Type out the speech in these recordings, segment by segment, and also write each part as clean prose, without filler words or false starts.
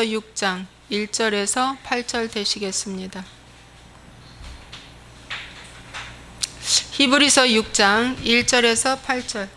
6장 1절에서 8절 되시겠습니다. 히브리서 6장 1절에서 8절.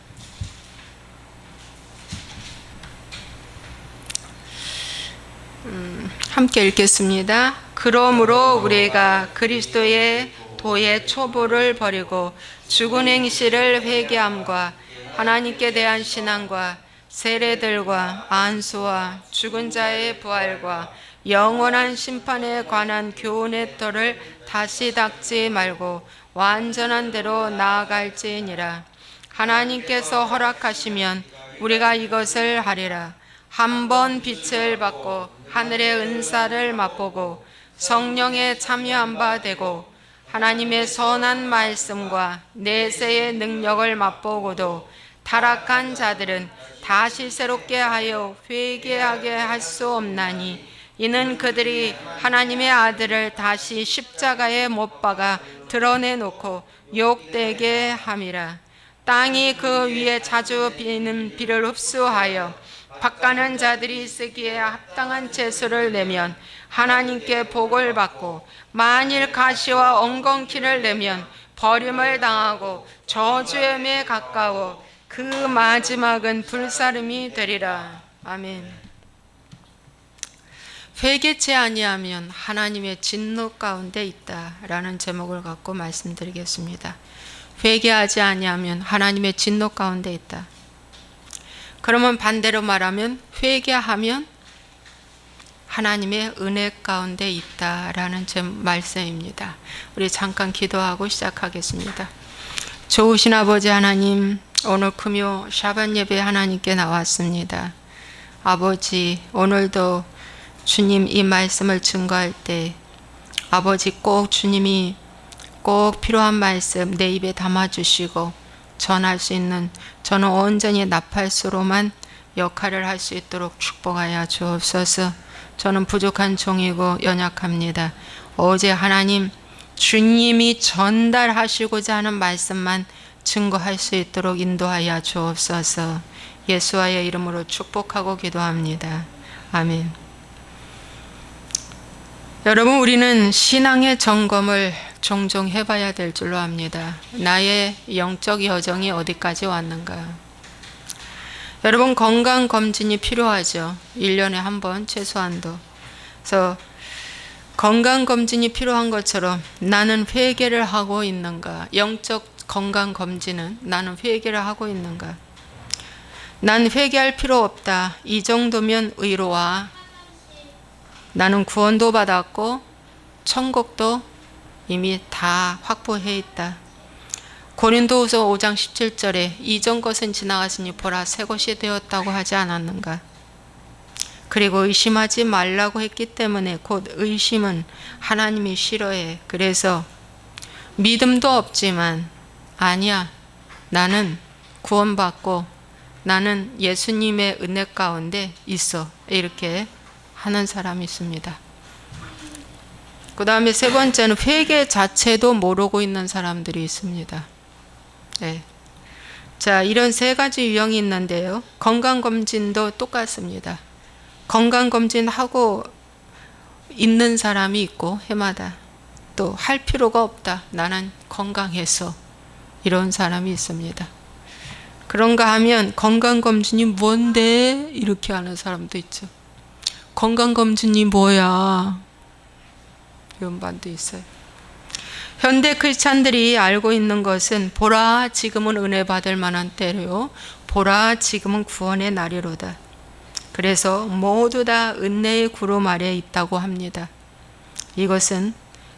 함께 읽겠습니다. 그러므로 우리가 그리스도의 도의 초보를 버리고 죽은 행실을 회개함과 하나님께 대한 신앙과 세례들과 안수와 죽은 자의 부활과 영원한 심판에 관한 교훈의 터를 다시 닦지 말고 완전한 대로 나아갈지니라. 하나님께서 허락하시면 우리가 이것을 하리라. 한번 빛을 받고 하늘의 은사를 맛보고 성령에 참여한 바 되고 하나님의 선한 말씀과 내세의 능력을 맛보고도 타락한 자들은 다시 새롭게 하여 회개하게 할 수 없나니 이는 그들이 하나님의 아들을 다시 십자가에 못 박아 드러내놓고 욕되게 함이라. 땅이 그 위에 자주 비는 비를 흡수하여 밭가는 자들이 쓰기에 합당한 채소를 내면 하나님께 복을 받고 만일 가시와 엉겅퀴를 내면 버림을 당하고 저주함에 가까워 그 마지막은 불사름이 되리라. 아멘. 회개치 아니하면 하나님의 진노 가운데 있다라는 제목을 갖고 말씀드리겠습니다. 회개하지 아니하면 하나님의 진노 가운데 있다. 그러면 반대로 말하면 회개하면 하나님의 은혜 가운데 있다라는 제 말씀입니다. 우리 잠깐 기도하고 시작하겠습니다. 좋으신 아버지 하나님, 오늘 금요 샤bat 예배 하나님께 나왔습니다. 아버지, 오늘도 주님 이 말씀을 증거할 때 아버지 꼭 주님이 꼭 필요한 말씀 내 입에 담아주시고 전할 수 있는 저는 온전히 나팔수로만 역할을 할 수 있도록 축복하여 주옵소서. 저는 부족한 종이고 연약합니다. 어제 하나님 주님이 전달하시고자 하는 말씀만 증거할 수 있도록 인도하여 주옵소서. 예수와의 이름으로 축복하고 기도합니다. 아멘. 여러분, 우리는 신앙의 점검을 종종 해봐야 될 줄로 압니다. 나의 영적 여정이 어디까지 왔는가. 여러분, 건강검진이 필요하죠. 1년에 한 번 최소한도. 그래서 건강검진이 필요한 것처럼 나는 회개를 하고 있는가. 영적 건강검진은 나는 회개를 하고 있는가. 난 회개할 필요 없다. 이 정도면 의로와. 나는 구원도 받았고 천국도 이미 다 확보해 있다. 고린도후서 5장 17절에 이전 것은 지나갔으니 보라 새 것이 되었다고 하지 않았는가. 그리고 의심하지 말라고 했기 때문에 곧 의심은 하나님이 싫어해. 그래서 믿음도 없지만 아니야, 나는 구원받고 나는 예수님의 은혜 가운데 있어, 이렇게 하는 사람이 있습니다. 그 다음에 세 번째는 회개 자체도 모르고 있는 사람들이 있습니다. 네. 자, 이런 세 가지 유형이 있는데요. 건강검진도 똑같습니다. 건강검진하고 있는 사람이 있고 해마다 또 할 필요가 없다. 나는 건강해서, 이런 사람이 있습니다. 그런가 하면 건강검진이 뭔데? 이렇게 하는 사람도 있죠. 건강검진이 뭐야? 이런 반도 있어요. 현대 크리스찬들이 알고 있는 것은 보라 지금은 은혜 받을 만한 때요, 보라 지금은 구원의 날이로다. 그래서 모두 다 은혜의 구름 아래에 있다고 합니다. 이것은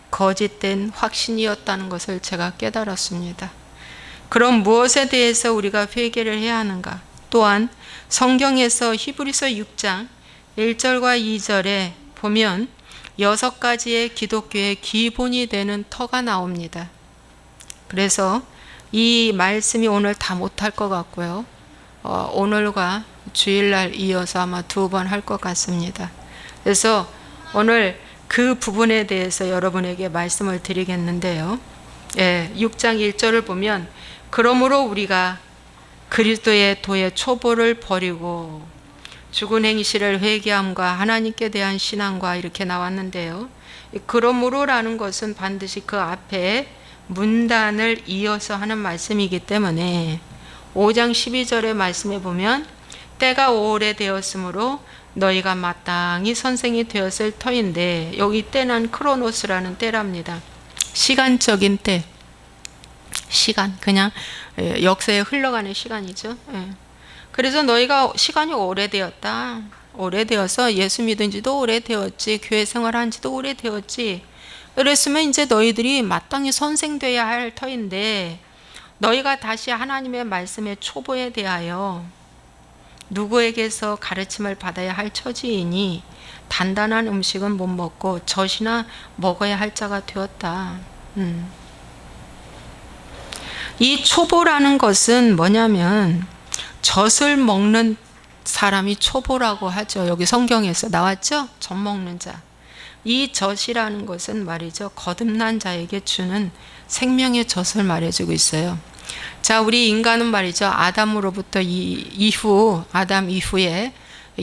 거짓된 확신이었다는 것을 제가 깨달았습니다. 그럼 무엇에 대해서 우리가 회개를 해야 하는가? 또한 성경에서 히브리서 6장 1절과 2절에 보면 6가지의 기독교의 기본이 되는 터가 나옵니다. 그래서 이 말씀이 오늘 다 못할 것 같고요. 오늘과 주일날 이어서 아마 2번 할 것 같습니다. 그래서 오늘 그 부분에 대해서 여러분에게 말씀을 드리겠는데요. 6장 1절을 보면 그러므로 우리가 그리스도의 도의 초보를 버리고 죽은 행실을 회개함과 하나님께 대한 신앙과 이렇게 나왔는데요. 그러므로라는 것은 반드시 그 앞에 문단을 이어서 하는 말씀이기 때문에 5장 12절의 말씀에 보면 때가 오래되었으므로 너희가 마땅히 선생이 되었을 터인데, 여기 때는 크로노스라는 때랍니다. 시간적인 때, 시간, 그냥 역사에 흘러가는 시간이죠. 그래서 너희가 시간이 오래되었다. 오래되어서 예수 믿은 지도 오래되었지, 교회 생활한 지도 오래되었지. 그랬으면 이제 너희들이 마땅히 선생되어야 할 터인데, 너희가 다시 하나님의 말씀의 초보에 대하여 누구에게서 가르침을 받아야 할 처지이니 단단한 음식은 못 먹고 젖이나 먹어야 할 자가 되었다. 이 초보라는 것은 뭐냐면 젖을 먹는 사람이 초보라고 하죠. 여기 성경에서 나왔죠? 젖 먹는 자. 이 젖이라는 것은 말이죠, 거듭난 자에게 주는 생명의 젖을 말해주고 있어요. 자, 우리 인간은 말이죠, 아담으로부터 아담 이후에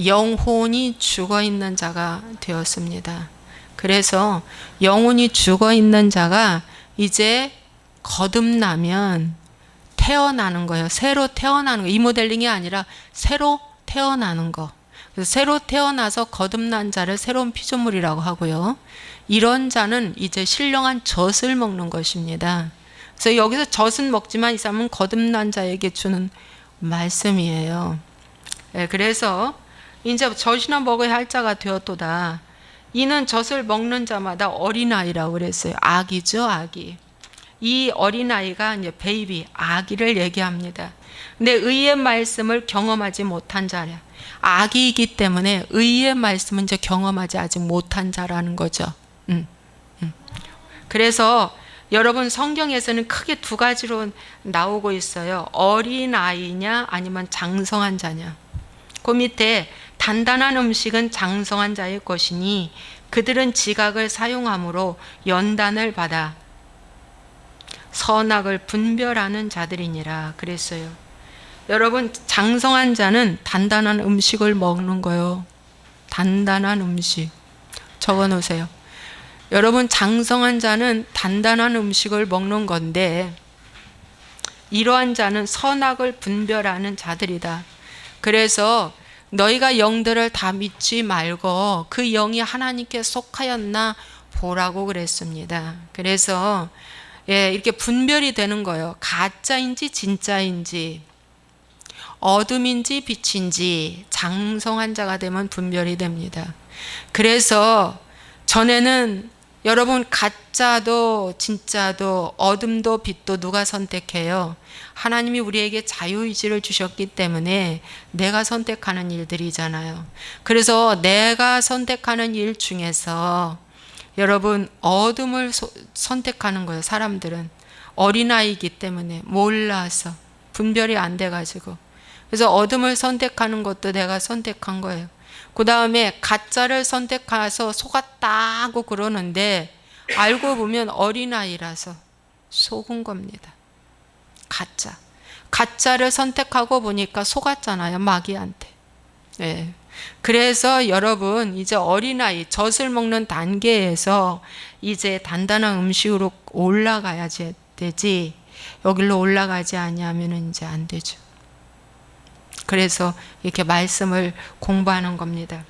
영혼이 죽어 있는 자가 되었습니다. 그래서 영혼이 죽어 있는 자가 이제 거듭나면 태어나는 거예요. 새로 태어나는 거. 리모델링이 아니라 새로 태어나는 거. 그래서 새로 태어나서 거듭난 자를 새로운 피조물이라고 하고요. 이런 자는 이제 신령한 젖을 먹는 것입니다. 그래서 여기서 젖은 먹지만 이 사람은 거듭난 자에게 주는 말씀이에요. 그래서 이제 젖이나 먹어야 할 자가 되었도다. 이는 젖을 먹는 자마다 어린아이라고 그랬어요. 아기죠, 아기. 이 어린아이가 이제 베이비, 아기를 얘기합니다. 근데 의의 말씀을 경험하지 못한 자냐. 아기이기 때문에 의의 말씀은 이제 경험하지 아직 못한 자라는 거죠. 그래서 여러분 성경에서는 크게 두 가지로 나오고 있어요. 어린아이냐 아니면 장성한 자냐. 그 밑에 단단한 음식은 장성한 자의 것이니 그들은 지각을 사용함으로 연단을 받아 선악을 분별하는 자들이니라 그랬어요. 여러분, 장성한 자는 단단한 음식을 먹는 거예요. 단단한 음식. 적어 놓으세요. 여러분, 장성한 자는 단단한 음식을 먹는 건데 이러한 자는 선악을 분별하는 자들이다. 그래서 너희가 영들을 다 믿지 말고 그 영이 하나님께 속하였나 보라고 그랬습니다. 그래서 이렇게 분별이 되는 거예요. 가짜인지 진짜인지, 어둠인지 빛인지 장성한 자가 되면 분별이 됩니다. 그래서 전에는 여러분, 가짜도 진짜도 어둠도 빛도 누가 선택해요? 하나님이 우리에게 자유의지를 주셨기 때문에 내가 선택하는 일들이잖아요. 그래서 내가 선택하는 일 중에서 여러분, 어둠을 선택하는 거예요. 사람들은 어린아이이기 때문에 몰라서 분별이 안 돼가지고. 그래서 어둠을 선택하는 것도 내가 선택한 거예요. 그 다음에 가짜를 선택해서 속았다고 그러는데 알고 보면 어린아이라서 속은 겁니다. 가짜를 선택하고 보니까 속았잖아요, 마귀한테. 그래서 여러분, 이제 어린아이 젖을 먹는 단계에서 이제 단단한 음식으로 올라가야지 되지, 여기로 올라가지 않으면 이제 안 되죠. 그래서 이렇게 말씀을 공부하는 겁니다.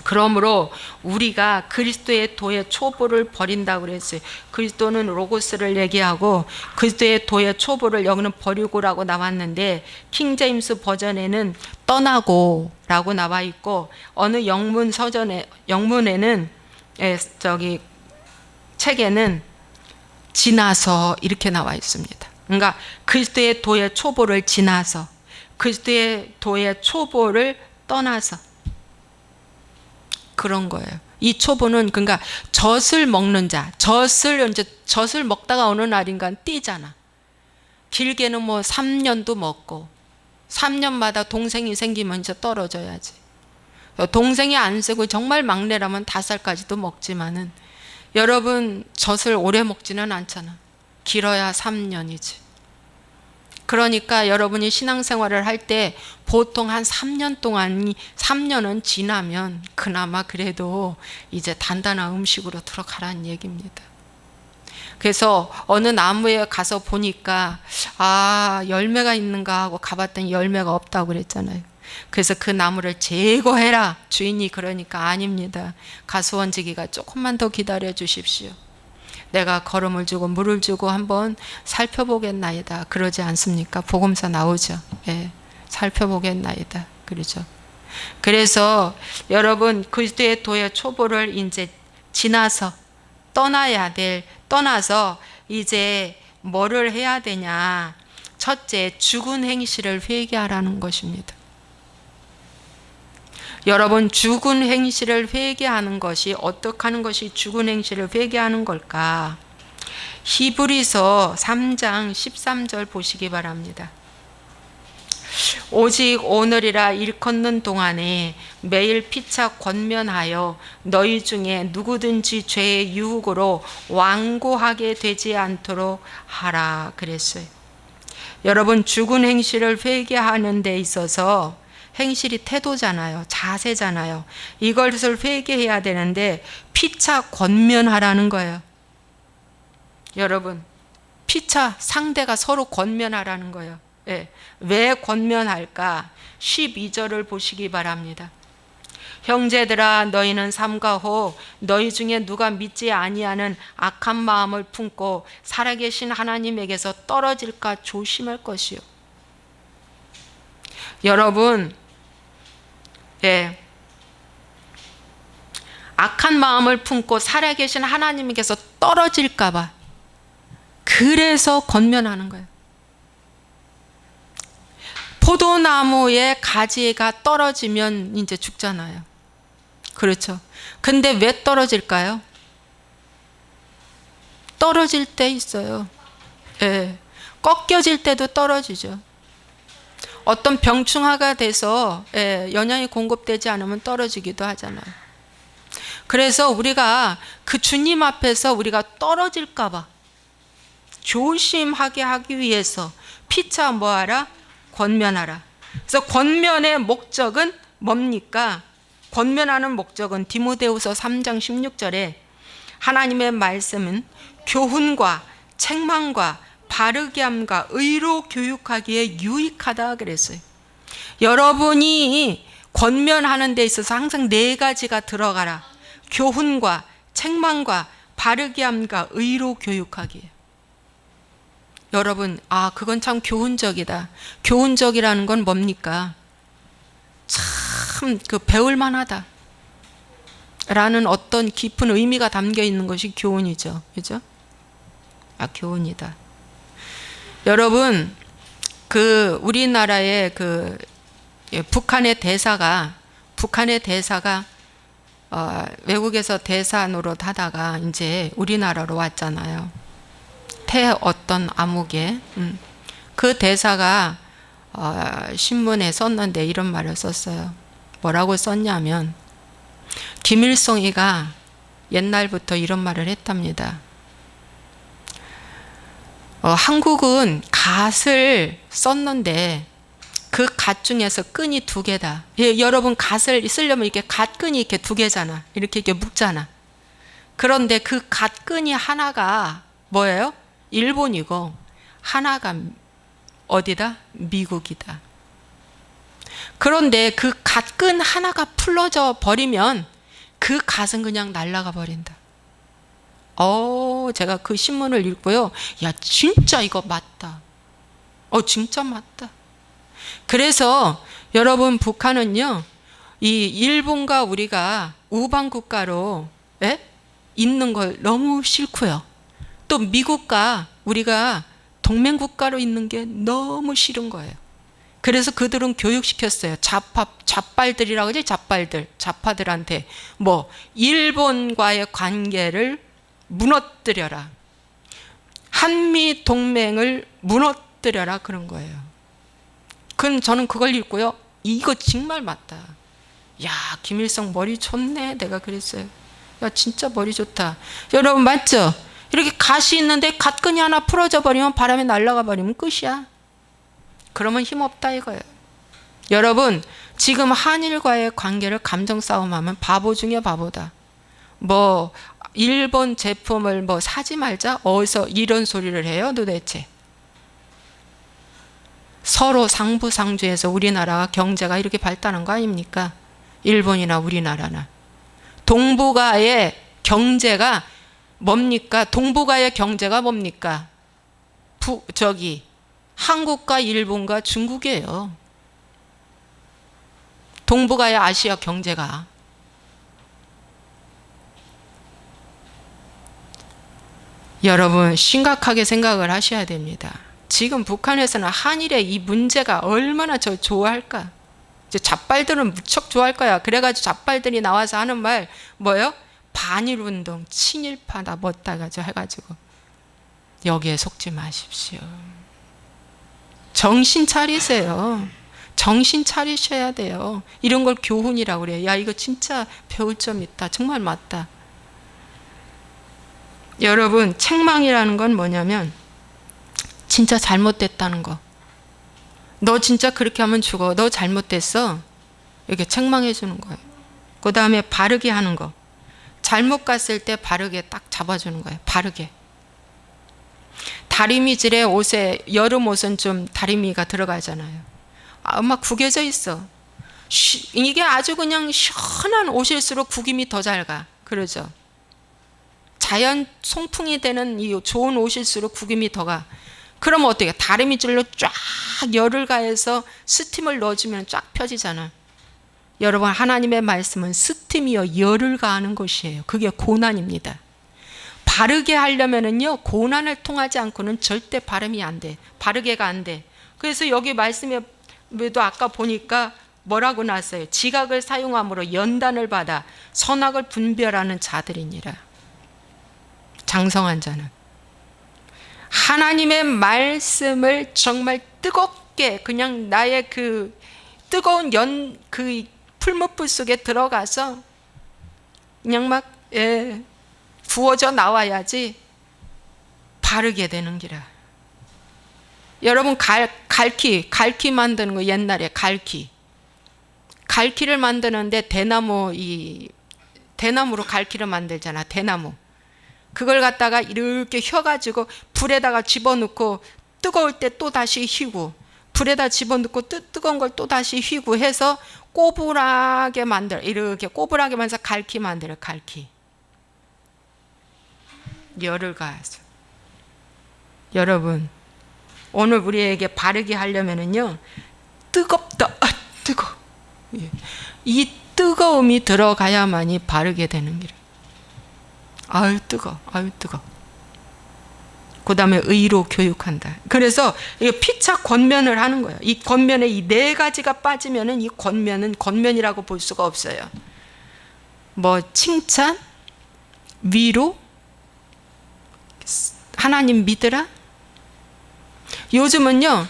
그러므로 우리가 그리스도의 도의 초보를 버린다고 그랬어요. 그리스도는 로고스를 얘기하고 그리스도의 도의 초보를 여기는 버리고라고 나왔는데, 킹제임스 버전에는 떠나고 라고 나와 있고, 어느 영문에는 책에는 지나서 이렇게 나와 있습니다. 그러니까 그리스도의 도의 초보를 지나서, 그리스도의 도의 초보를 떠나서 그런 거예요. 이 초보는 그러니까 젖을 먹는 자, 젖을 먹다가 어느 날인가 뛰잖아. 길게는 뭐 3년도 먹고 3년마다 동생이 생기면 이제 떨어져야지. 동생이 안 쓰고 정말 막내라면 5살까지도 먹지만은 여러분, 젖을 오래 먹지는 않잖아. 길어야 3년이지. 그러니까 여러분이 신앙생활을 할 때 보통 한 3년은 지나면 그나마 그래도 이제 단단한 음식으로 들어가라는 얘기입니다. 그래서 어느 나무에 가서 보니까 열매가 있는가 하고 가봤더니 열매가 없다고 그랬잖아요. 그래서 그 나무를 제거해라. 주인이 그러니까 아닙니다. 가수원지기가 조금만 더 기다려 주십시오. 내가 거름을 주고 물을 주고 한번 살펴보겠나이다. 그러지 않습니까? 복음서 나오죠. 예, 살펴보겠나이다. 그러죠. 그래서 여러분 그리스도의 초보를 이제 지나서 떠나서 이제 뭐를 해야 되냐? 첫째, 죽은 행실을 회개하라는 것입니다. 여러분, 죽은 행실을 회개하는 것이 어떻게 하는 것이 죽은 행실을 회개하는 걸까? 히브리서 3장 13절 보시기 바랍니다. 오직 오늘이라 일컫는 동안에 매일 피차 권면하여 너희 중에 누구든지 죄의 유혹으로 완고하게 되지 않도록 하라 그랬어요. 여러분, 죽은 행실을 회개하는 데 있어서 행실이 태도잖아요. 자세잖아요. 이것을 회개해야 되는데 피차 권면하라는 거예요. 여러분, 피차 상대가 서로 권면하라는 거예요. 예. 왜 권면할까? 12절을 보시기 바랍니다. 형제들아 너희는 삼가호 너희 중에 누가 믿지 아니하는 악한 마음을 품고 살아계신 하나님에게서 떨어질까 조심할 것이요. 여러분, 예, 악한 마음을 품고 살아계신 하나님께서 떨어질까 봐 그래서 권면하는 거예요. 포도나무의 가지가 떨어지면 이제 죽잖아요. 그렇죠. 근데 왜 떨어질까요? 떨어질 때 있어요. 예, 꺾여질 때도 떨어지죠. 어떤 병충해가 돼서 영양이 공급되지 않으면 떨어지기도 하잖아요. 그래서 우리가 그 주님 앞에서 우리가 떨어질까 봐 조심하게 하기 위해서 피차 뭐하라? 권면하라. 그래서 권면의 목적은 뭡니까? 권면하는 목적은 디모데후서 3장 16절에 하나님의 말씀은 교훈과 책망과 바르게 함과 의로 교육하기에 유익하다 그랬어요. 여러분이 권면하는 데 있어서 항상 4가지가 들어가라. 교훈과 책망과 바르게 함과 의로 교육하기에. 여러분, 그건 참 교훈적이다. 교훈적이라는 건 뭡니까? 참 배울 만하다 라는 어떤 깊은 의미가 담겨 있는 것이 교훈이죠. 그죠? 교훈이다. 여러분, 우리나라의 북한의 대사가 외국에서 대사 노릇 하다가 이제 우리나라로 왔잖아요. 어떤 암흑에 그 대사가 신문에 썼는데 이런 말을 썼어요. 뭐라고 썼냐면 김일성이가 옛날부터 이런 말을 했답니다. 한국은 갓을 썼는데 그 갓 중에서 끈이 2개다. 여러분, 갓을 쓰려면 이렇게 갓끈이 이렇게 2개잖아. 이렇게 묶잖아. 그런데 그 갓끈이 하나가 뭐예요? 일본이고 하나가 어디다? 미국이다. 그런데 그 갓끈 하나가 풀어져 버리면 그 갓은 그냥 날아가 버린다. 제가 그 신문을 읽고요. 야, 진짜 이거 맞다. 진짜 맞다. 그래서 여러분, 북한은요, 이 일본과 우리가 우방 국가로 있는 걸 너무 싫고요. 또 미국과 우리가 동맹 국가로 있는 게 너무 싫은 거예요. 그래서 그들은 교육시켰어요. 좌빨들이라고 하지, 좌파들한테 일본과의 관계를 무너뜨려라. 한미 동맹을 무너뜨려라 그런 거예요. 저는 그걸 읽고요. 이거 정말 맞다. 야, 김일성 머리 좋네. 내가 그랬어요. 야, 진짜 머리 좋다. 여러분, 맞죠? 이렇게 갓이 있는데 갓끈이 하나 풀어져 버리면 바람에 날아가 버리면 끝이야. 그러면 힘없다 이거예요. 여러분, 지금 한일과의 관계를 감정 싸움하면 바보 중에 바보다. 뭐 일본 제품을 뭐 사지 말자, 어디서 이런 소리를 해요 도대체. 서로 상부상조해서 우리나라가 경제가 이렇게 발달한 거 아닙니까? 일본이나 우리나라나. 동북아의 경제가 뭡니까? 동북아의 경제가 뭡니까? 한국과 일본과 중국이에요. 동북아의 아시아 경제가. 여러분, 심각하게 생각을 하셔야 됩니다. 지금 북한에서는 한일의 이 문제가 얼마나 좋아할까? 이제 잡발들은 무척 좋아할 거야. 그래가지고 잡발들이 나와서 하는 말 뭐예요? 반일운동, 친일파다 뭐다 해가지고 여기에 속지 마십시오. 정신 차리세요. 정신 차리셔야 돼요. 이런 걸 교훈이라고 그래요. 야, 이거 진짜 배울 점 있다. 정말 맞다. 여러분, 책망이라는 건 뭐냐면 진짜 잘못됐다는 거. 너 진짜 그렇게 하면 죽어. 너 잘못됐어. 이렇게 책망해 주는 거예요. 그 다음에 바르게 하는 거. 잘못 갔을 때 바르게 딱 잡아주는 거예요. 바르게. 다리미질의 옷에, 여름 옷은 좀 다리미가 들어가잖아요. 막 구겨져 있어. 이게 아주 그냥 시원한 옷일수록 구김이 더 잘 가. 그러죠. 자연 송풍이 되는 이 좋은 옷일수록 구김이 더 가. 그러면 어떻게? 다리미질로 쫙 열을 가해서 스팀을 넣어주면 쫙 펴지잖아. 여러분, 하나님의 말씀은 스팀이요 열을 가하는 것이에요. 그게 고난입니다. 바르게 하려면은요 고난을 통하지 않고는 절대 발음이 안 돼. 바르게가 안 돼. 그래서 여기 말씀에도 아까 보니까 뭐라고 나왔어요? 지각을 사용함으로 연단을 받아 선악을 분별하는 자들이니라. 장성한 자는 하나님의 말씀을 정말 뜨겁게 그냥 나의 그 뜨거운 그 풀무불 속에 들어가서 그냥 막 부어져 나와야지 바르게 되는 기라. 여러분, 갈퀴 만드는 거, 옛날에 갈퀴를 만드는데 대나무로 갈퀴를 만들잖아. 대나무. 그걸 갖다가 이렇게 혀가지고 불에다가 집어넣고 뜨거울 때 또 다시 휘고, 불에다 집어넣고 뜨거운 걸 또 다시 휘고 해서 꼬불하게 만들어. 이렇게 꼬불하게 만들어서 갈퀴 만들어. 갈퀴. 열을 가해서. 여러분, 오늘 우리에게 바르게 하려면은요 뜨겁다. 뜨거. 이 뜨거움이 들어가야만이 바르게 되는 길. 아유 뜨거. 아유 뜨거. 그 다음에 의로 교육한다. 그래서 피차 권면을 하는 거예요. 이 권면에 이 네 가지가 빠지면은 이 권면은 권면이라고 볼 수가 없어요. 뭐 칭찬, 위로, 하나님 믿으라. 요즘은요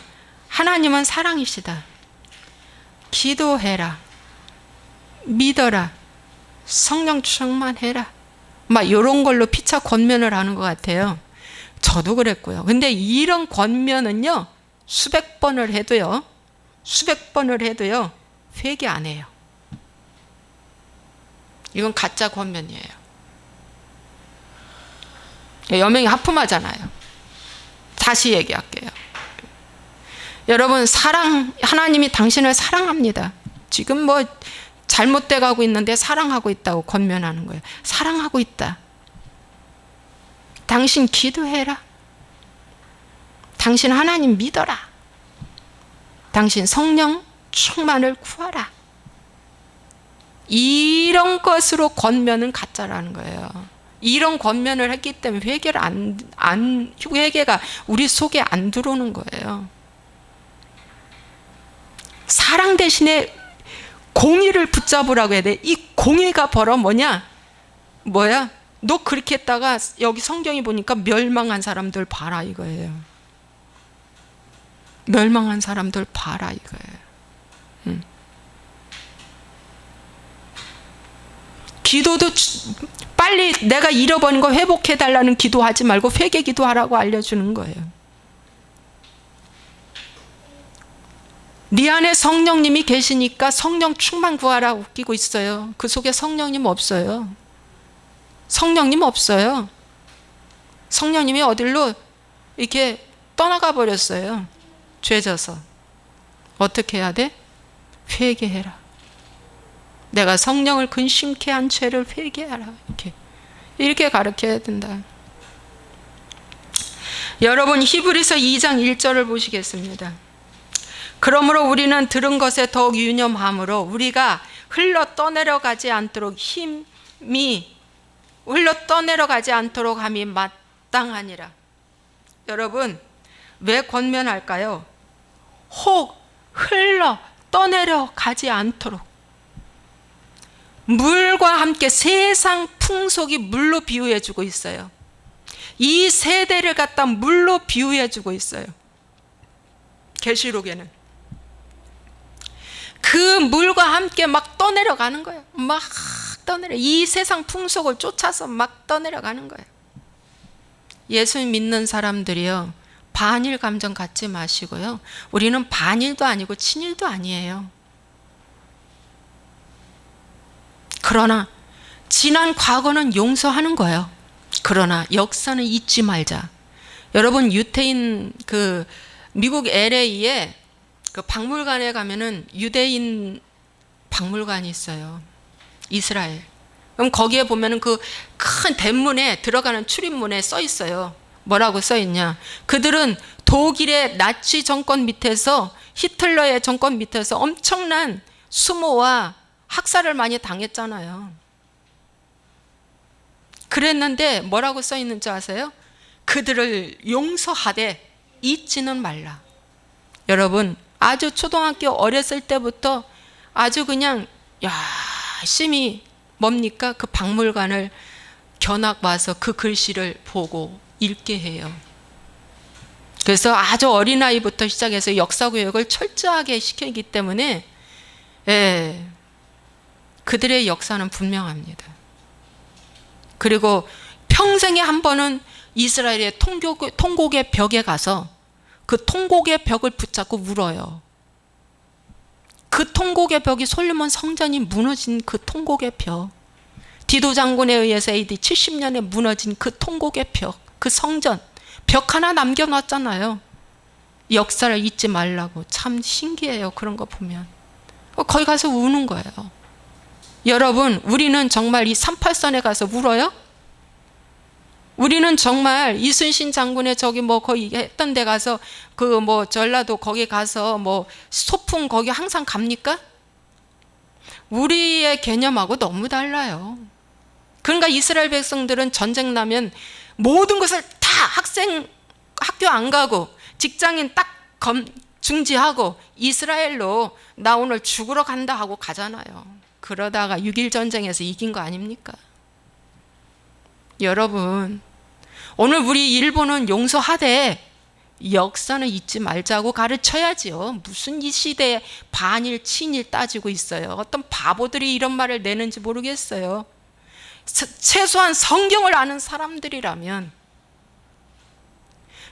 하나님은 사랑이시다. 기도해라. 믿어라. 성령 충만해라. 막 이런 걸로 피차 권면을 하는 것 같아요. 저도 그랬고요. 근데 이런 권면은요 수백 번을 해도요 회개 안 해요. 이건 가짜 권면이에요. 여명이 하품하잖아요. 다시 얘기할게요. 여러분, 하나님이 당신을 사랑합니다. 지금 뭐 잘못돼 가고 있는데 사랑하고 있다고 권면하는 거예요. 사랑하고 있다. 당신 기도해라. 당신 하나님 믿어라. 당신 성령 충만을 구하라. 이런 것으로 권면은 가짜라는 거예요. 이런 권면을 했기 때문에 회개가 우리 속에 안 들어오는 거예요. 사랑 대신에 공의를 붙잡으라고 해야 돼. 이 공의가 바로 뭐야? 너 그렇게 했다가 여기 성경이 보니까 멸망한 사람들 봐라 이거예요. 멸망한 사람들 봐라 이거예요. 기도도 빨리 내가 잃어버린 거 회복해달라는 기도하지 말고 회개 기도하라고 알려주는 거예요. 네 안에 성령님이 계시니까 성령 충만 구하라 웃기고 있어요. 그 속에 성령님 없어요. 성령님 없어요. 성령님이 어딜로 이렇게 떠나가 버렸어요. 죄져서. 어떻게 해야 돼? 회개해라. 내가 성령을 근심케 한 죄를 회개하라. 이렇게 가르쳐야 된다. 여러분, 히브리서 2장 1절을 보시겠습니다. 그러므로 우리는 들은 것에 더욱 유념함으로 우리가 흘러 떠내려가지 않도록 함이 마땅하니라. 여러분, 왜 권면할까요? 혹 흘러 떠내려가지 않도록. 물과 함께 세상 풍속이 물로 비유해주고 있어요. 이 세대를 갖다 물로 비유해주고 있어요. 계시록에는 그 물과 함께 막 떠내려가는 거예요. 막 떠내려. 이 세상 풍속을 쫓아서 막 떠내려가는 거예요. 예수 믿는 사람들이요, 반일 감정 갖지 마시고요. 우리는 반일도 아니고 친일도 아니에요. 그러나 지난 과거는 용서하는 거예요. 그러나 역사는 잊지 말자. 여러분, 유태인 미국 LA에 그 박물관에 가면은 유대인 박물관이 있어요. 이스라엘. 그럼 거기에 보면은 그 큰 대문에 들어가는 출입문에 써 있어요. 뭐라고 써 있냐? 그들은 독일의 나치 정권 밑에서, 히틀러의 정권 밑에서 엄청난 수모와 학살을 많이 당했잖아요. 그랬는데 뭐라고 써 있는지 아세요? 그들을 용서하되 잊지는 말라. 여러분, 아주 초등학교 어렸을 때부터 아주 그냥 열심히 뭡니까? 그 박물관을 견학 와서 그 글씨를 보고 읽게 해요. 그래서 아주 어린아이부터 시작해서 역사교육을 철저하게 시키기 때문에 그들의 역사는 분명합니다. 그리고 평생에 한 번은 이스라엘의 통곡의 벽에 가서 그 통곡의 벽을 붙잡고 울어요. 그 통곡의 벽이 솔로몬 성전이 무너진 그 통곡의 벽, 디도 장군에 의해서 AD 70년에 무너진 그 통곡의 벽, 그 성전 벽 하나 남겨놨잖아요. 역사를 잊지 말라고. 참 신기해요. 그런 거 보면 거기 가서 우는 거예요. 여러분, 우리는 정말 이 38선에 가서 울어요? 우리는 정말 이순신 장군의 저기 뭐 거기 했던 데 가서 그 뭐 전라도 거기 가서 뭐 소풍 거기 항상 갑니까? 우리의 개념하고 너무 달라요. 그러니까 이스라엘 백성들은 전쟁 나면 모든 것을 다 학교 안 가고 직장인 딱 중지하고 이스라엘로 나 오늘 죽으러 간다 하고 가잖아요. 그러다가 6.1 전쟁에서 이긴 거 아닙니까? 여러분, 오늘 우리 일본은 용서하되 역사는 잊지 말자고 가르쳐야지요. 무슨 이 시대에 반일 친일 따지고 있어요. 어떤 바보들이 이런 말을 내는지 모르겠어요. 최소한 성경을 아는 사람들이라면,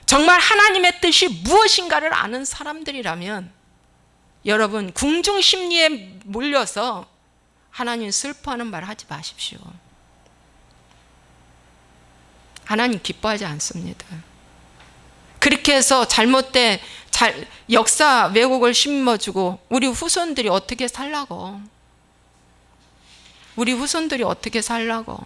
정말 하나님의 뜻이 무엇인가를 아는 사람들이라면, 여러분, 궁중심리에 몰려서 하나님 슬퍼하는 말 하지 마십시오. 하나님 기뻐하지 않습니다. 그렇게 해서 잘못된 역사 왜곡을 심어주고 우리 후손들이 어떻게 살라고? 우리 후손들이 어떻게 살라고?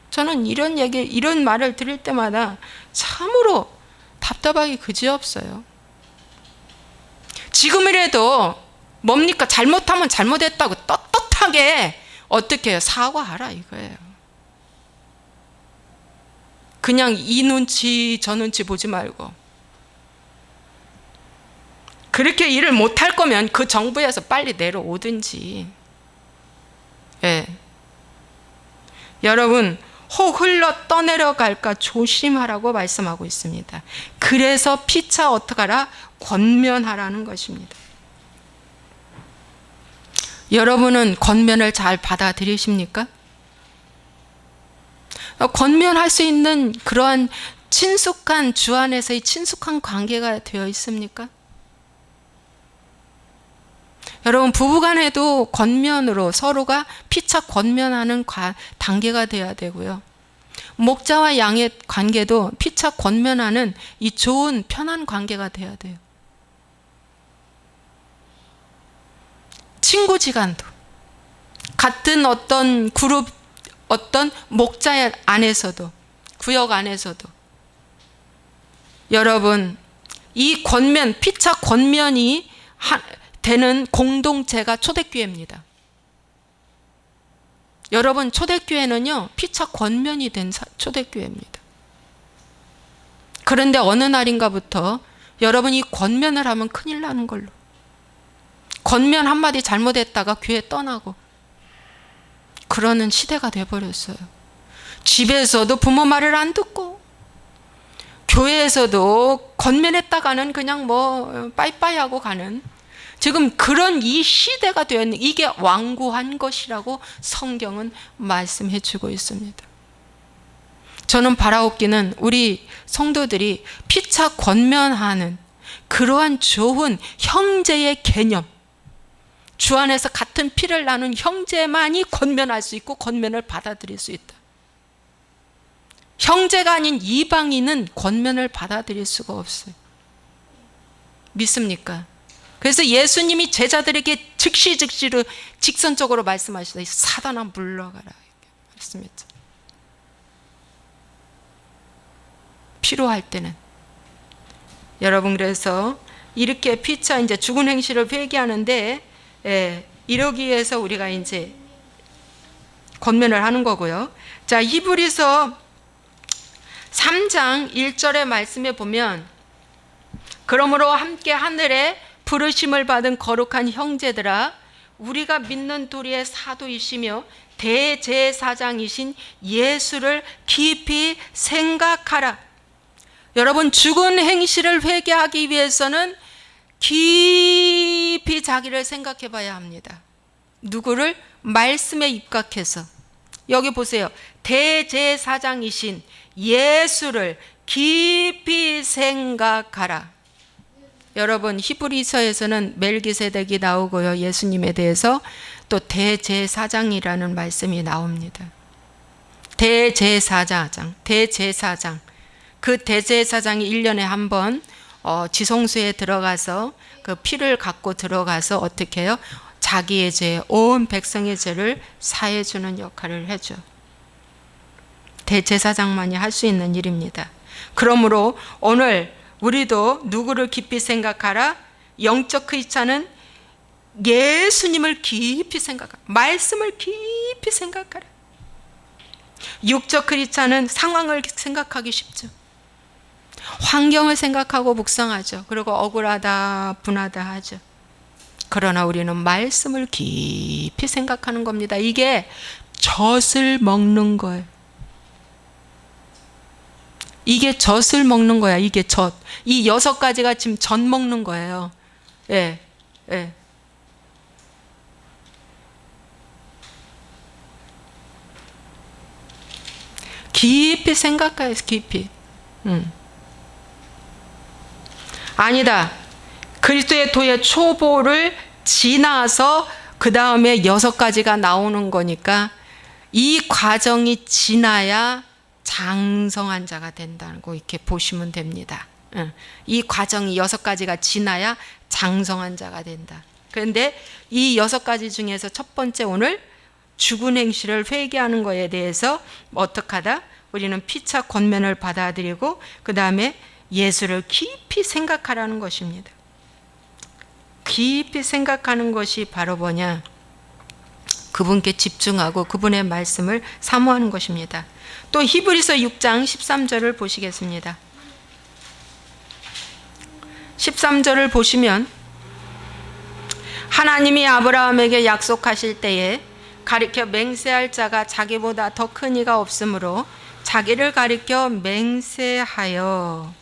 저는 이런 말을 들을 때마다 참으로 답답하기 그지없어요. 지금이라도 뭡니까? 잘못하면 잘못했다고 떳떳하게 어떻게 해요? 사과하라 이거예요. 그냥 이 눈치 저 눈치 보지 말고, 그렇게 일을 못할 거면 그 정부에서 빨리 내려오든지. 여러분, 혹 흘러 떠내려갈까 조심하라고 말씀하고 있습니다. 그래서 피차 어떡하라? 권면하라는 것입니다. 여러분은 권면을 잘 받아들이십니까? 권면할 수 있는 그러한 친숙한 주 안에서의 친숙한 관계가 되어 있습니까? 여러분 부부간에도 권면으로 서로가 피차 권면하는 단계가 돼야 되고요. 목자와 양의 관계도 피차 권면하는 이 좋은 편한 관계가 돼야 돼요. 친구지간도 같은 어떤 그룹, 어떤 목자 안에서도, 구역 안에서도 여러분 이 권면, 피차 권면이 되는 공동체가 초대교회입니다. 여러분 초대교회는요 피차 권면이 된 초대교회입니다. 그런데 어느 날인가부터 여러분이 권면을 하면 큰일 나는 걸로, 권면 한마디 잘못했다가 교회 떠나고 그러는 시대가 돼버렸어요. 집에서도 부모 말을 안 듣고 교회에서도 권면했다가는 그냥 뭐 빠이빠이 하고 가는, 지금 그런 이 시대가 되었는, 이게 완고한 것이라고 성경은 말씀해 주고 있습니다. 저는 바라옵기는 우리 성도들이 피차 권면하는 그러한 좋은 형제의 개념, 주 안에서 같은 피를 나눈 형제만이 권면할 수 있고 권면을 받아들일 수 있다. 형제가 아닌 이방인은 권면을 받아들일 수가 없어요. 믿습니까? 그래서 예수님이 제자들에게 즉시로 직선적으로 말씀하시다. 사단아 물러가라 말씀했죠. 필요할 때는 여러분, 그래서 이렇게 피차 이제 죽은 행실을 회개하는데 이러기 위해서 우리가 이제 권면을 하는 거고요. 자, 히브리서 3장 1절의 말씀에 보면, 그러므로 함께 하늘에 부르심을 받은 거룩한 형제들아, 우리가 믿는 도리의 사도이시며 대제사장이신 예수를 깊이 생각하라. 여러분, 죽은 행실을 회개하기 위해서는 깊이 자기를 생각해 봐야 합니다. 누구를? 말씀에 입각해서. 여기 보세요. 대제사장이신 예수를 깊이 생각하라. 여러분, 히브리서에서는 멜기세덱이 나오고요. 예수님에 대해서 또 대제사장이라는 말씀이 나옵니다. 대제사장. 그 대제사장이 1년에 한 번 지성소에 들어가서 그 피를 갖고 들어가서 어떻게 해요? 자기의 죄, 온 백성의 죄를 사해 주는 역할을 해줘. 대제사장만이 할 수 있는 일입니다. 그러므로 오늘 우리도 누구를 깊이 생각하라? 영적 크리스찬은 예수님을 깊이 생각하라. 말씀을 깊이 생각하라. 육적 크리스찬은 상황을 생각하기 쉽죠. 환경을 생각하고 묵상하죠. 그리고 억울하다, 분하다 하죠. 그러나 우리는 말씀을 깊이 생각하는 겁니다. 이게 젖을 먹는 거예요. 이게 젖을 먹는 거야. 이게 젖. 이 6가지가 지금 젖 먹는 거예요. 예. 깊이 생각해요. 깊이. 아니다. 그리스도의 도의 초보를 지나서 그 다음에 6가지가 나오는 거니까 이 과정이 지나야 장성한 자가 된다고 이렇게 보시면 됩니다. 이 과정이 6가지가 지나야 장성한 자가 된다. 그런데 이 6가지 중에서 첫 번째, 오늘 죽은 행실을 회개하는 것에 대해서 어떻게 하다? 우리는 피차 권면을 받아들이고 그 다음에 예수를 깊이 생각하라는 것입니다. 깊이 생각하는 것이 바로 뭐냐? 그분께 집중하고 그분의 말씀을 사모하는 것입니다. 또 히브리서 6장 13절을 보시겠습니다. 13절을 보시면, 하나님이 아브라함에게 약속하실 때에 가리켜 맹세할 자가 자기보다 더 큰 이가 없으므로 자기를 가리켜 맹세하여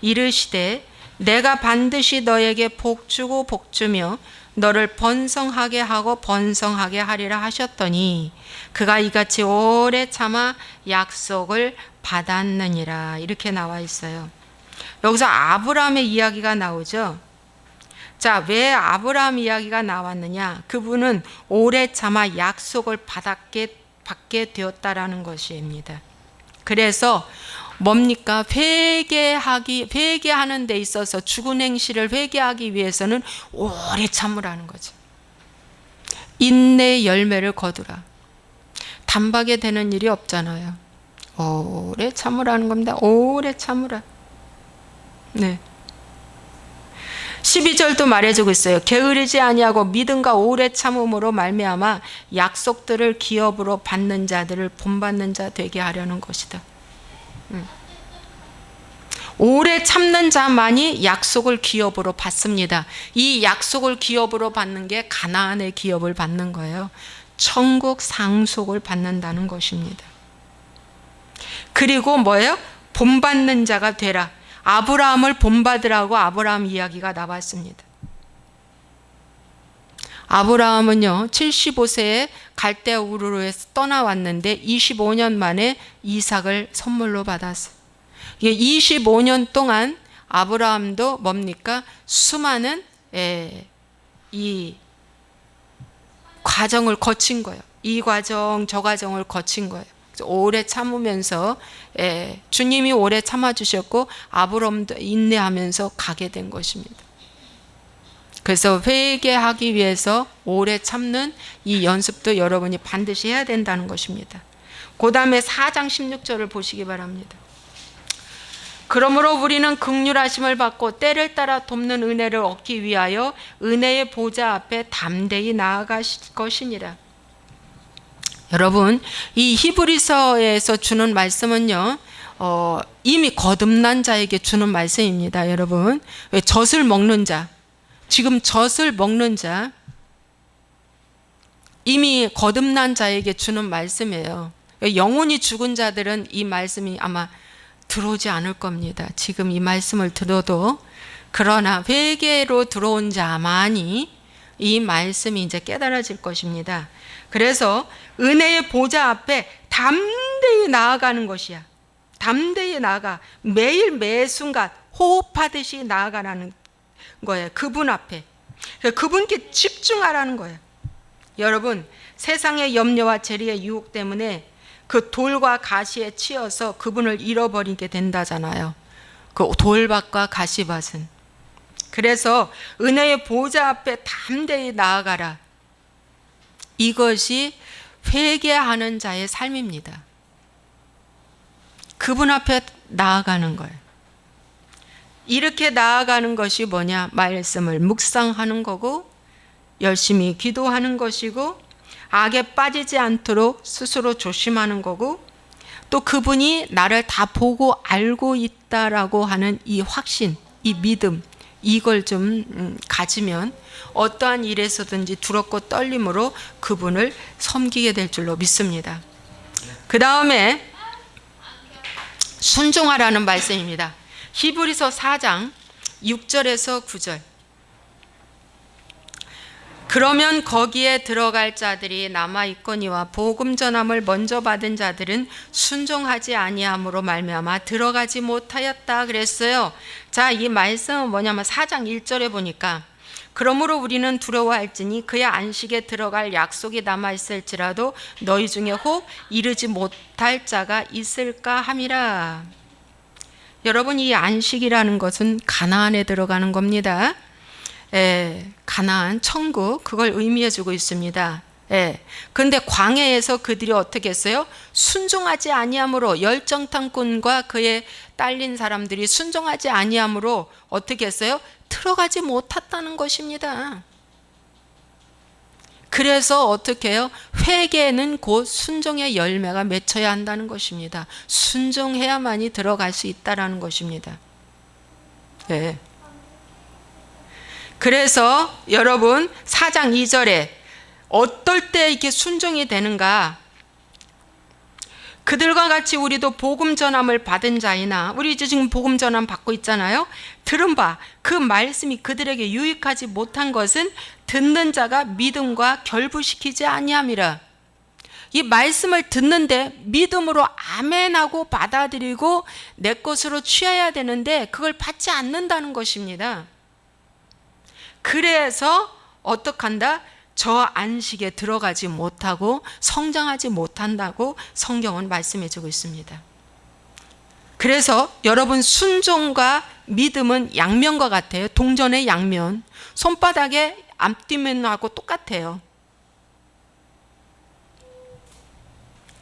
이르시되 내가 반드시 너에게 복주고 복주며 너를 번성하게 하고 번성하게 하리라 하셨더니 그가 이같이 오래 참아 약속을 받았느니라. 이렇게 나와 있어요. 여기서 아브라함의 이야기가 나오죠. 자, 왜 아브라함 이야기가 나왔느냐? 그분은 오래 참아 약속을 받게 되었다라는 것입니다. 그래서 뭡니까? 회개하는 데 있어서 죽은 행실을 회개하기 위해서는 오래 참으라는 거죠. 인내의 열매를 거두라. 단박에 되는 일이 없잖아요. 오래 참으라는 겁니다. 오래 참으라. 네. 12절도 말해주고 있어요. 게으르지 아니하고 믿음과 오래 참음으로 말미암아 약속들을 기업으로 받는 자들을 본받는 자 되게 하려는 것이다. 오래 참는 자만이 약속을 기업으로 받습니다. 이 약속을 기업으로 받는 게 가나안의 기업을 받는 거예요. 천국 상속을 받는다는 것입니다. 그리고 뭐예요? 본받는 자가 되라. 아브라함을 본받으라고 아브라함 이야기가 나왔습니다. 아브라함은요 75세에 갈대아 우르르에서 떠나왔는데 25년 만에 이삭을 선물로 받았어요. 25년 동안 아브라함도 뭡니까? 수많은 이 과정을 거친 거예요. 이 과정 저 과정을 거친 거예요. 오래 참으면서 주님이 오래 참아주셨고 아브라함도 인내하면서 가게 된 것입니다. 그래서 회개하기 위해서 오래 참는 이 연습도 여러분이 반드시 해야 된다는 것입니다. 그 다음에 4장 16절을 보시기 바랍니다. 그러므로 우리는 긍휼하심을 받고 때를 따라 돕는 은혜를 얻기 위하여 은혜의 보좌 앞에 담대히 나아가실 것이니라. 여러분, 이 히브리서에서 주는 말씀은요, 이미 거듭난 자에게 주는 말씀입니다. 여러분, 왜 젖을 먹는 자, 지금 젖을 먹는 자, 이미 거듭난 자에게 주는 말씀이에요. 영혼이 죽은 자들은 이 말씀이 아마 들어오지 않을 겁니다. 지금 이 말씀을 들어도. 그러나 회개로 들어온 자만이 이 말씀이 이제 깨달아질 것입니다. 그래서 은혜의 보좌 앞에 담대히 나아가는 것이야. 담대히 나아가. 매일 매 순간 호흡하듯이 나아가라는 거예요. 그분 앞에. 그분께 집중하라는 거예요. 여러분, 세상의 염려와 재리의 유혹 때문에 그 돌과 가시에 치여서 그분을 잃어버리게 된다잖아요. 그 돌밭과 가시밭은. 그래서 은혜의 보좌 앞에 담대히 나아가라. 이것이 회개하는 자의 삶입니다. 그분 앞에 나아가는 거예요. 이렇게 나아가는 것이 뭐냐? 말씀을 묵상하는 거고 열심히 기도하는 것이고 악에 빠지지 않도록 스스로 조심하는 거고 또 그분이 나를 다 보고 알고 있다라고 하는 이 확신, 이 믿음, 이걸 좀 가지면 어떠한 일에서든지 두렵고 떨림으로 그분을 섬기게 될 줄로 믿습니다. 그 다음에 순종하라는 말씀입니다. 히브리서 4장 6절에서 9절. 그러면 거기에 들어갈 자들이 남아있거니와 복음 전함을 먼저 받은 자들은 순종하지 아니함으로 말미암아 들어가지 못하였다 그랬어요. 자, 이 말씀은 뭐냐면 4장 1절에 보니까 그러므로 우리는 두려워할지니 그의 안식에 들어갈 약속이 남아있을지라도 너희 중에 혹 이르지 못할 자가 있을까 함이라. 여러분, 이 안식이라는 것은 가나안에 들어가는 겁니다. 가나안, 천국, 그걸 의미해 주고 있습니다. 그런데 광야에서 그들이 어떻게 했어요? 순종하지 아니함으로, 열정탐꾼과 그의 딸린 사람들이 순종하지 아니함으로 어떻게 했어요? 들어가지 못했다는 것입니다. 그래서 어떻게 해요? 회개는 곧 순종의 열매가 맺혀야 한다는 것입니다. 순종해야만이 들어갈 수 있다는 것입니다. 그래서 여러분 4장 2절에 어떨 때 이렇게 순종이 되는가? 그들과 같이 우리도 복음 전함을 받은 자이나, 우리 이제 지금 복음 전함 받고 있잖아요. 들은 바 그 말씀이 그들에게 유익하지 못한 것은 듣는 자가 믿음과 결부시키지 아니함이라. 이 말씀을 듣는데 믿음으로 아멘하고 받아들이고 내 것으로 취해야 되는데 그걸 받지 않는다는 것입니다. 그래서 어떡한다? 저 안식에 들어가지 못하고 성장하지 못한다고 성경은 말씀해 주고 있습니다. 그래서 여러분, 순종과 믿음은 양면과 같아요. 동전의 양면. 손바닥에 앞뒤면하고 똑같아요.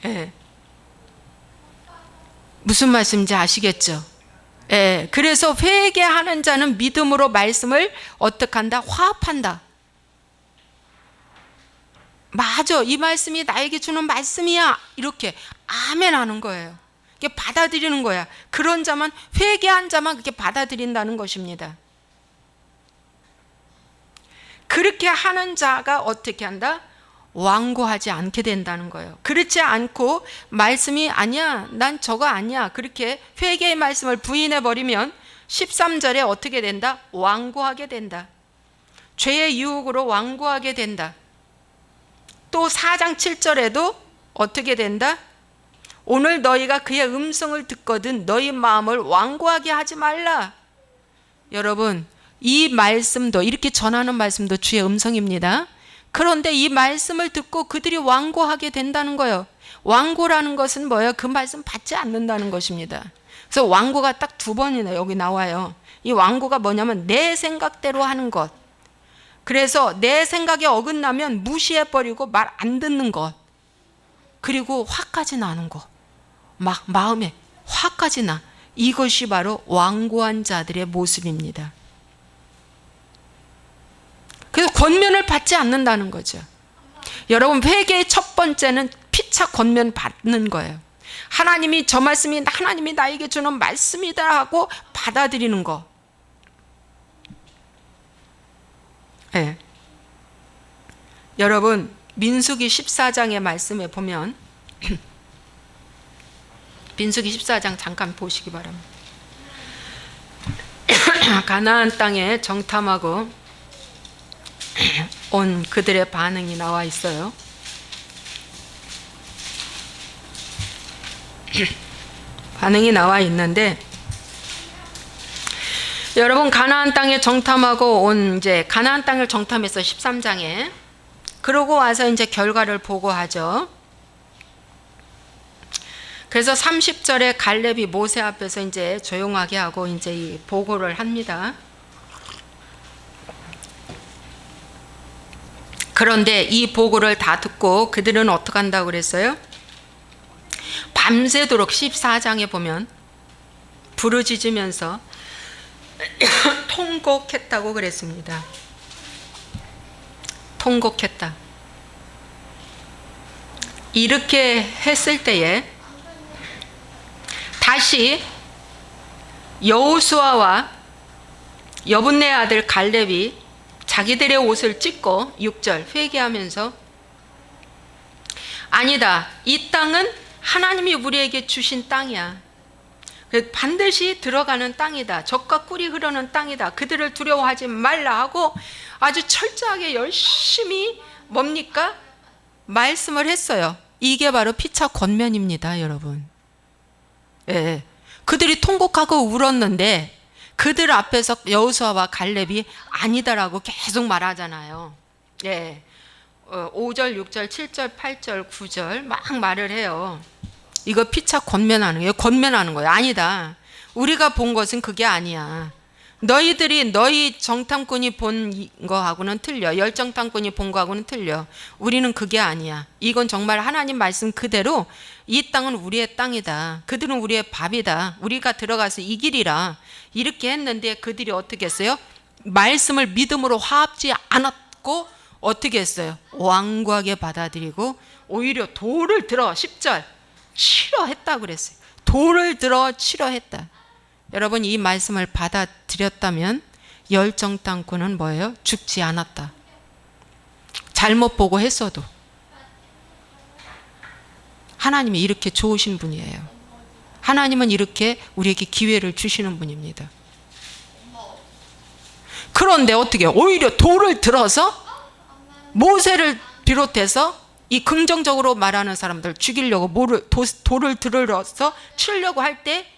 예. 무슨 말씀인지 아시겠죠? 예. 그래서 회개하는 자는 믿음으로 말씀을 어떻게 한다? 화합한다. 맞아, 이 말씀이 나에게 주는 말씀이야. 이렇게 아멘 하는 거예요. 이게 받아들이는 거야. 그런 자만, 회개한 자만 그렇게 받아들인다는 것입니다. 그렇게 하는 자가 어떻게 한다? 완고하지 않게 된다는 거예요. 그렇지 않고 말씀이 아니야, 난 저거 아니야, 그렇게 회개의 말씀을 부인해 버리면 13절에 어떻게 된다? 완고하게 된다. 죄의 유혹으로 완고하게 된다. 또 4장 7절에도 어떻게 된다? 오늘 너희가 그의 음성을 듣거든 너희 마음을 완고하게 하지 말라. 여러분, 이 말씀도, 이렇게 전하는 말씀도 주의 음성입니다. 그런데 이 말씀을 듣고 그들이 완고하게 된다는 거예요. 완고라는 것은 뭐예요? 그 말씀 받지 않는다는 것입니다. 그래서 완고가 딱 2번이나 여기 나와요. 이 완고가 뭐냐면 내 생각대로 하는 것. 그래서 내 생각에 어긋나면 무시해버리고 말 안 듣는 것. 그리고 화까지 나는 것. 막 마음에 화까지 나. 이것이 바로 완고한 자들의 모습입니다. 그래서 권면을 받지 않는다는 거죠. 여러분, 회개의 첫 번째는 피차 권면 받는 거예요. 하나님이 저 말씀이 하나님이 나에게 주는 말씀이다 하고 받아들이는 거. 네. 여러분, 민수기 14장의 말씀에 보면 민수기 14장 잠깐 보시기 바랍니다. 가나안 땅에 정탐하고 온 그들의 반응이 나와 있어요. 반응이 나와 있는데, 여러분, 가나안 땅에 정탐하고 온, 이제 가나안 땅을 정탐해서 13장에 그러고 와서 이제 결과를 보고하죠. 그래서 30절에 갈렙이 모세 앞에서 이제 조용하게 하고 이제 이 보고를 합니다. 그런데 이 보고를 다 듣고 그들은 어떻게 한다고 그랬어요? 밤새도록 14장에 보면 부르짖으면서 통곡했다고 그랬습니다. 통곡했다. 이렇게 했을 때에 다시 여호수아와 여분네 아들 갈렙이 자기들의 옷을 찢고 6절 회개하면서 아니다, 이 땅은 하나님이 우리에게 주신 땅이야. 반드시 들어가는 땅이다. 젖과 꿀이 흐르는 땅이다. 그들을 두려워하지 말라 하고 아주 철저하게 열심히 뭡니까? 말씀을 했어요. 이게 바로 피차 권면입니다, 여러분. 예. 그들이 통곡하고 울었는데 그들 앞에서 여호수아와 갈렙이 아니다라고 계속 말하잖아요. 예. 5절, 6절, 7절, 8절, 9절 막 말을 해요. 이거 피차 권면하는 거예요. 권면하는 거예요. 아니다. 우리가 본 것은 그게 아니야. 너희 정탐꾼이 본 거하고는 틀려. 열정탐꾼이 본 거하고는 틀려. 우리는 그게 아니야. 이건 정말 하나님 말씀 그대로 이 땅은 우리의 땅이다. 그들은 우리의 밥이다. 우리가 들어가서 이기리라. 이렇게 했는데 그들이 어떻게 했어요? 말씀을 믿음으로 화합지 않았고 어떻게 했어요? 완고하게 받아들이고 오히려 돌을 들어 10절 치러 했다고 그랬어요. 돌을 들어 치러 했다. 여러분, 이 말씀을 받아들였다면 열정탐꾼은 뭐예요? 죽지 않았다. 잘못 보고 했어도 하나님이 이렇게 좋으신 분이에요. 하나님은 이렇게 우리에게 기회를 주시는 분입니다. 그런데 어떻게 오히려 돌을 들어서 모세를 비롯해서 이 긍정적으로 말하는 사람들 죽이려고 돌을 들어서 치려고 할 때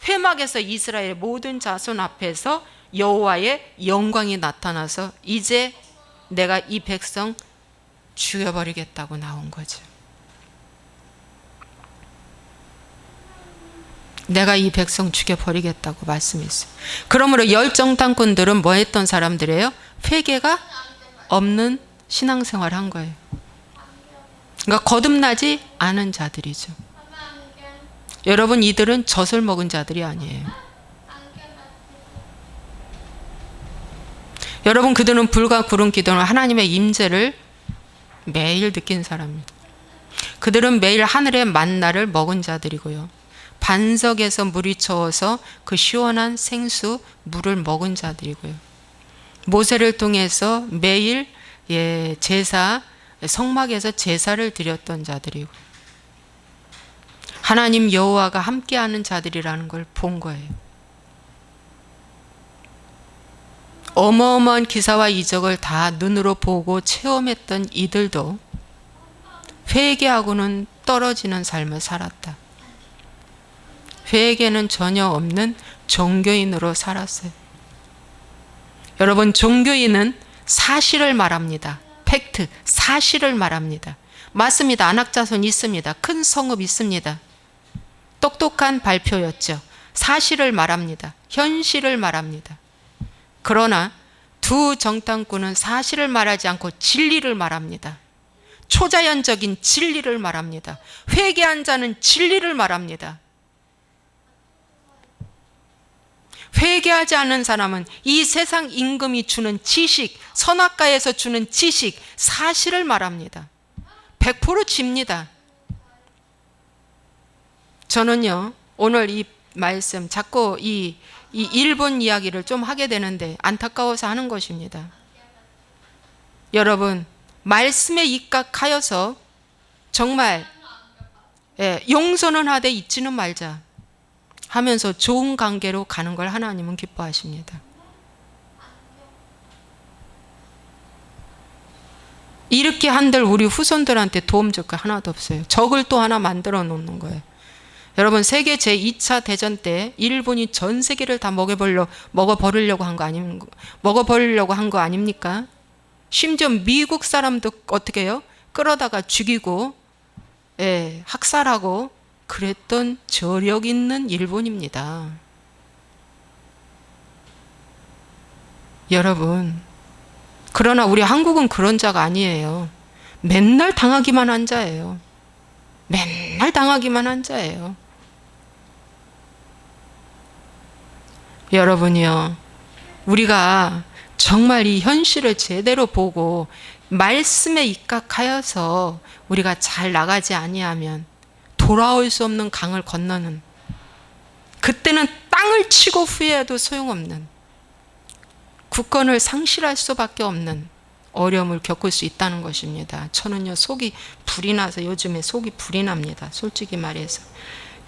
회막에서 이스라엘 모든 자손 앞에서 여호와의 영광이 나타나서 이제 내가 이 백성 죽여버리겠다고 나온 거죠. 내가 이 백성 죽여버리겠다고 말씀했어요. 그러므로 열정탐꾼들은 뭐 했던 사람들이에요? 회개가 없는 신앙생활 한 거예요. 그러니까 거듭나지 않은 자들이죠. 여러분, 이들은 젖을 먹은 자들이 아니에요. 여러분, 그들은 불과 구름 기도는 하나님의 임재를 매일 느낀 사람입니다. 그들은 매일 하늘의 만나를 먹은 자들이고요. 반석에서 물이 저어서 그 시원한 생수 물을 먹은 자들이고요. 모세를 통해서 매일 제사, 성막에서 제사를 드렸던 자들이고, 하나님 여호와가 함께하는 자들이라는 걸 본 거예요. 어마어마한 기사와 이적을 다 눈으로 보고 체험했던 이들도 회개하고는 떨어지는 삶을 살았다. 회개는 전혀 없는 종교인으로 살았어요. 여러분, 종교인은 사실을 말합니다. 팩트, 사실을 말합니다. 맞습니다. 안악자손 있습니다. 큰 성읍 있습니다. 똑똑한 발표였죠. 사실을 말합니다. 현실을 말합니다. 그러나 두 정탐꾼은 사실을 말하지 않고 진리를 말합니다. 초자연적인 진리를 말합니다. 회개한 자는 진리를 말합니다. 회개하지 않는 사람은 이 세상 임금이 주는 지식, 선악과에서 주는 지식, 사실을 말합니다. 100% 집니다. 저는요, 오늘 이 말씀 자꾸 이 일본 이야기를 좀 하게 되는데 안타까워서 하는 것입니다. 여러분, 말씀에 입각하여서 정말 용서는 하되 잊지는 말자 하면서 좋은 관계로 가는 걸 하나님은 기뻐하십니다. 이렇게 한들 우리 후손들한테 도움 줄 거 하나도 없어요. 적을 또 하나 만들어 놓는 거예요. 여러분, 세계 제2차 대전 때 일본이 전 세계를 다 먹어버리려고 한 거 아닙니까? 심지어 미국 사람도 어떻게 해요? 끌어다가 죽이고 학살하고 그랬던 저력 있는 일본입니다. 여러분, 그러나 우리 한국은 그런 자가 아니에요. 맨날 당하기만 한 자예요. 맨날 당하기만 한 자예요. 여러분이요, 우리가 정말 이 현실을 제대로 보고 말씀에 입각하여서 우리가 잘 나가지 아니하면 돌아올 수 없는 강을 건너는, 그때는 땅을 치고 후회해도 소용없는, 굳건을 상실할 수밖에 없는 어려움을 겪을 수 있다는 것입니다. 저는요, 속이 불이 나서 요즘에 속이 불이 납니다. 솔직히 말해서.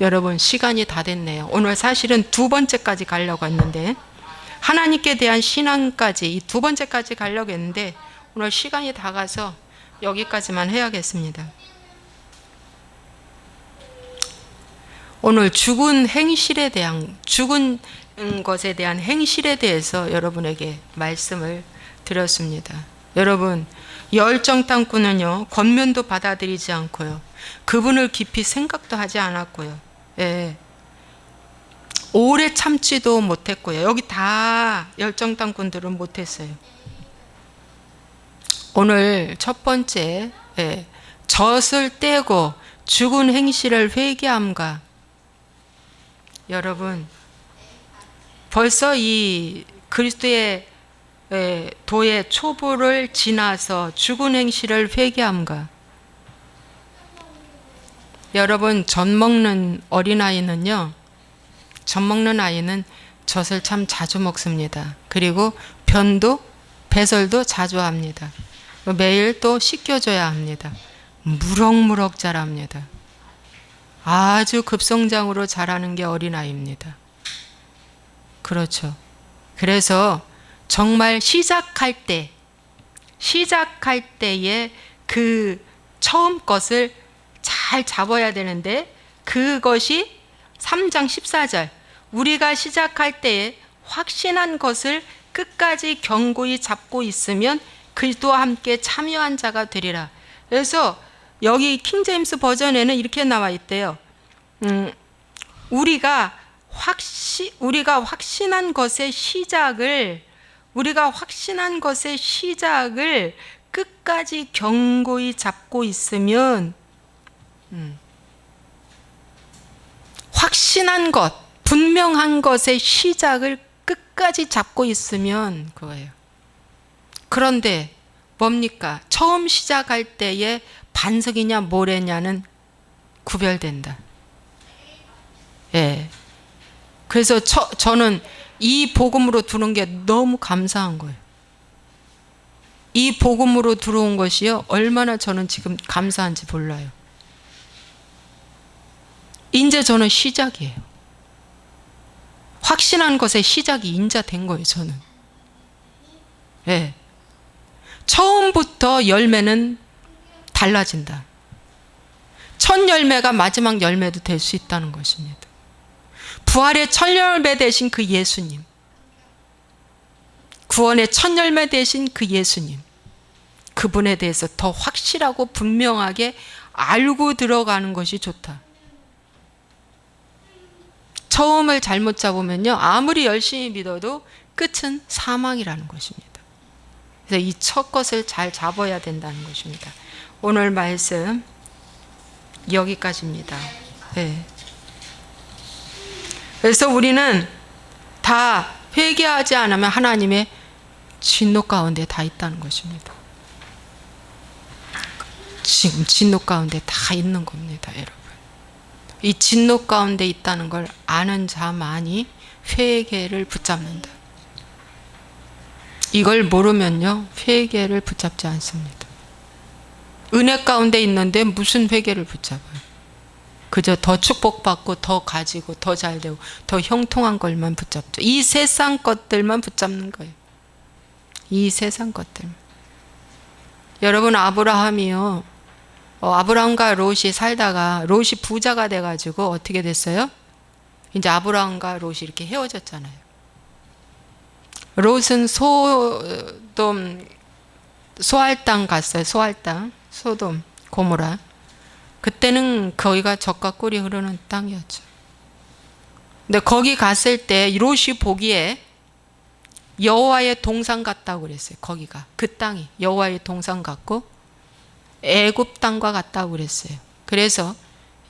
여러분, 시간이 다 됐네요. 오늘 사실은 두 번째까지 가려고 했는데, 하나님께 대한 신앙까지 이 두 번째까지 가려고 했는데 오늘 시간이 다 가서 여기까지만 해야겠습니다. 오늘 죽은 것에 대한 행실에 대해서 여러분에게 말씀을 드렸습니다. 여러분, 열정탐꾼은요, 권면도 받아들이지 않고요, 그분을 깊이 생각도 하지 않았고요, 오래 참지도 못했고요. 여기 다 열정탐꾼들은 못했어요. 오늘 첫 번째, 젖을 떼고 죽은 행실을 회개함과, 여러분, 벌써 이 그리스도의 도의 초보를 지나서 죽은 행실을 회개함과, 여러분, 젖 먹는 어린아이는요, 젖 먹는 아이는 젖을 참 자주 먹습니다. 그리고 배설도 자주 합니다. 매일 또 씻겨줘야 합니다. 무럭무럭 자랍니다. 아주 급성장으로 자라는 게 어린아이입니다. 그렇죠. 그래서 정말 시작할 때에 그 처음 것을 잘 잡아야 되는데, 그것이 3장 14절, 우리가 시작할 때에 확신한 것을 끝까지 견고히 잡고 있으면 그리스도와 함께 참여한 자가 되리라. 그래서 여기 킹제임스 버전에는 이렇게 나와 있대요. 우리가 확신한 것의 시작을 끝까지 견고히 잡고 있으면, 확신한 것, 분명한 것의 시작을 끝까지 잡고 있으면 그거예요. 그런데 뭡니까? 처음 시작할 때의 반석이냐 모래냐는 구별된다. 예. 그래서 저는 이 복음으로 들어온 게 너무 감사한 거예요. 이 복음으로 들어온 것이요, 얼마나 저는 지금 감사한지 몰라요. 이제 저는 시작이에요. 확신한 것의 시작이 인자된 거예요, 저는. 예. 처음부터 열매는 달라진다. 첫 열매가 마지막 열매도 될 수 있다는 것입니다. 부활의 첫 열매 되신 그 예수님, 구원의 첫 열매 되신 그 예수님, 그분에 대해서 더 확실하고 분명하게 알고 들어가는 것이 좋다. 처음을 잘못 잡으면요, 아무리 열심히 믿어도 끝은 사망이라는 것입니다. 그래서 이 첫 것을 잘 잡아야 된다는 것입니다. 오늘 말씀 여기까지입니다. 네. 그래서 우리는 다 회개하지 않으면 하나님의 진노 가운데 다 있다는 것입니다. 지금 진노 가운데 다 있는 겁니다, 여러분. 이 진노 가운데 있다는 걸 아는 자만이 회개를 붙잡는다. 이걸 모르면요, 회개를 붙잡지 않습니다. 은혜 가운데 있는데 무슨 회개를 붙잡아요? 그저 더 축복받고 더 가지고 더 잘되고 더 형통한 것만 붙잡죠. 이 세상 것들만 붙잡는 거예요. 이 세상 것들만. 여러분, 아브라함이요, 아브라함과 롯이 살다가 롯이 부자가 돼가지고 어떻게 됐어요? 이제 아브라함과 롯이 이렇게 헤어졌잖아요. 롯은 소알 땅 갔어요. 소알 땅, 소돔, 고모라. 그때는 거기가 젖과 꿀이 흐르는 땅이었죠. 근데 거기 갔을 때 롯이 보기에 여호와의 동산 같다고 그랬어요. 거기가, 그 땅이 여호와의 동산 같고 애굽 땅과 같다고 그랬어요. 그래서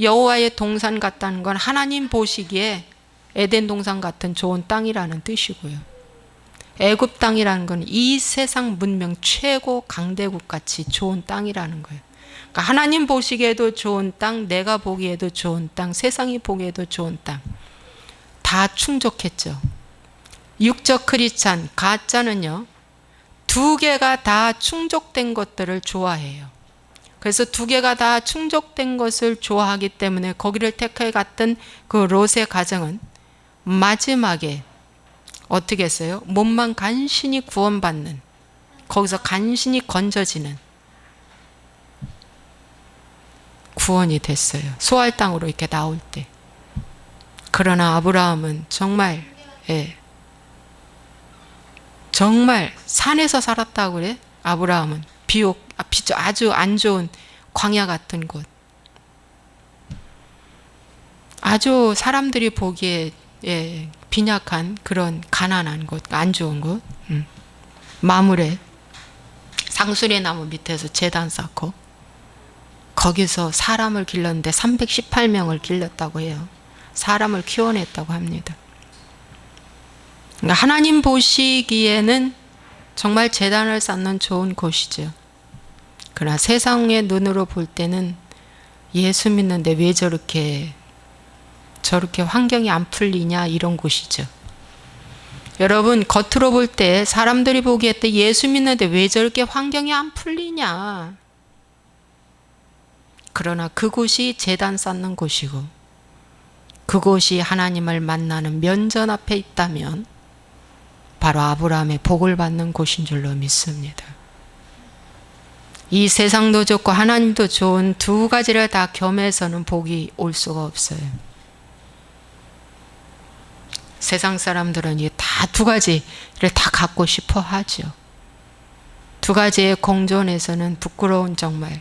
여호와의 동산 같다는 건 하나님 보시기에 에덴 동산 같은 좋은 땅이라는 뜻이고요. 애굽 땅이라는 건 이 세상 문명 최고 강대국 같이 좋은 땅이라는 거예요. 그러니까 하나님 보시기에도 좋은 땅, 내가 보기에도 좋은 땅, 세상이 보기에도 좋은 땅, 다 충족했죠. 육적 크리스찬, 가짜는요, 두 개가 다 충족된 것들을 좋아해요. 그래서 두 개가 다 충족된 것을 좋아하기 때문에 거기를 택해 갔던 그 롯의 가정은 마지막에 어떻게 했어요? 몸만 간신히 구원받는, 거기서 간신히 건져지는 구원이 됐어요. 소알 땅으로 이렇게 나올 때. 그러나 아브라함은 정말, 정말 산에서 살았다고 그래? 아브라함은 아주 안 좋은 광야 같은 곳, 아주 사람들이 보기에 빈약한 그런 가난한 곳, 안 좋은 곳, 마물에 상수리 나무 밑에서 제단 쌓고 거기서 사람을 길렀는데 318명을 길렀다고 해요. 사람을 키워냈다고 합니다. 그러니까 하나님 보시기에는 정말 제단을 쌓는 좋은 곳이죠. 그러나 세상의 눈으로 볼 때는 예수 믿는데 왜 저렇게 환경이 안 풀리냐, 이런 곳이죠. 여러분, 겉으로 볼 때 사람들이 보기에 때 예수 믿는데 왜 저렇게 환경이 안 풀리냐. 그러나 그곳이 제단 쌓는 곳이고 그곳이 하나님을 만나는 면전 앞에 있다면 바로 아브라함의 복을 받는 곳인 줄로 믿습니다. 이 세상도 좋고 하나님도 좋은 두 가지를 다 겸해서는 복이 올 수가 없어요. 세상 사람들은 이 다 두 가지를 다 갖고 싶어 하죠. 두 가지의 공존에서는 부끄러운 정말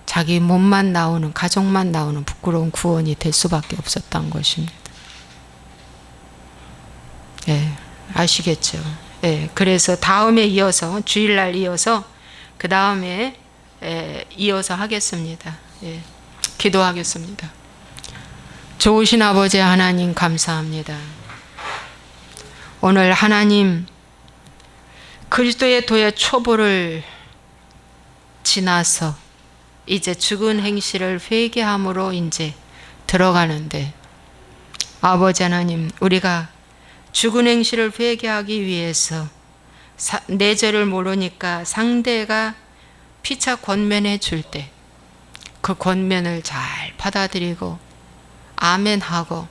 자기 몸만 나오는, 가족만 나오는 부끄러운 구원이 될 수밖에 없었던 것입니다. 예, 아시겠죠? 예, 그래서 다음에 이어서, 주일날 이어서 그 다음에 이어서 하겠습니다. 예, 기도하겠습니다. 좋으신 아버지 하나님 감사합니다. 오늘 하나님 그리스도의 도의 초보를 지나서 이제 죽은 행실을 회개함으로 이제 들어가는데, 아버지 하나님, 우리가 죽은 행실을 회개하기 위해서 내 죄를 모르니까 상대가 피차 권면해 줄 때 그 권면을 잘 받아들이고 아멘하고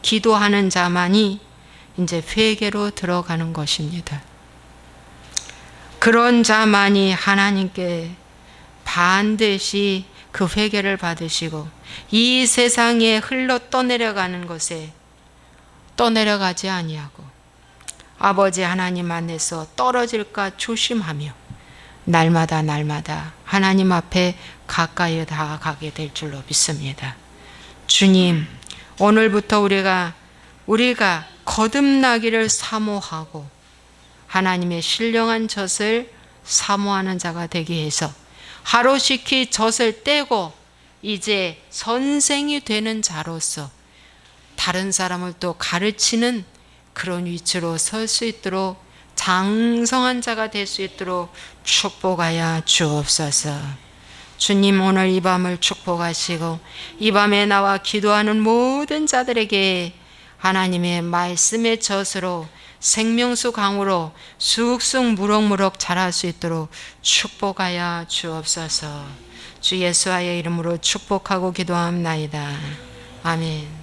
기도하는 자만이 이제 회개로 들어가는 것입니다. 그런 자만이 하나님께 반드시 그 회개를 받으시고 이 세상에 흘러 떠내려가는 것에 떠내려가지 아니하고 아버지 하나님 안에서 떨어질까 조심하며 날마다 하나님 앞에 가까이 다가가게 될 줄로 믿습니다. 주님, 오늘부터 우리가 거듭나기를 사모하고 하나님의 신령한 젖을 사모하는 자가 되게 해서 하루시키 젖을 떼고 이제 선생이 되는 자로서 다른 사람을 또 가르치는 그런 위치로 설 수 있도록 장성한 자가 될 수 있도록 축복하여 주옵소서. 주님, 오늘 이 밤을 축복하시고 이 밤에 나와 기도하는 모든 자들에게 하나님의 말씀의 젖으로 생명수 강으로 쑥쑥 무럭무럭 자랄 수 있도록 축복하여 주옵소서. 주 예수와의 이름으로 축복하고 기도합나이다. 아멘.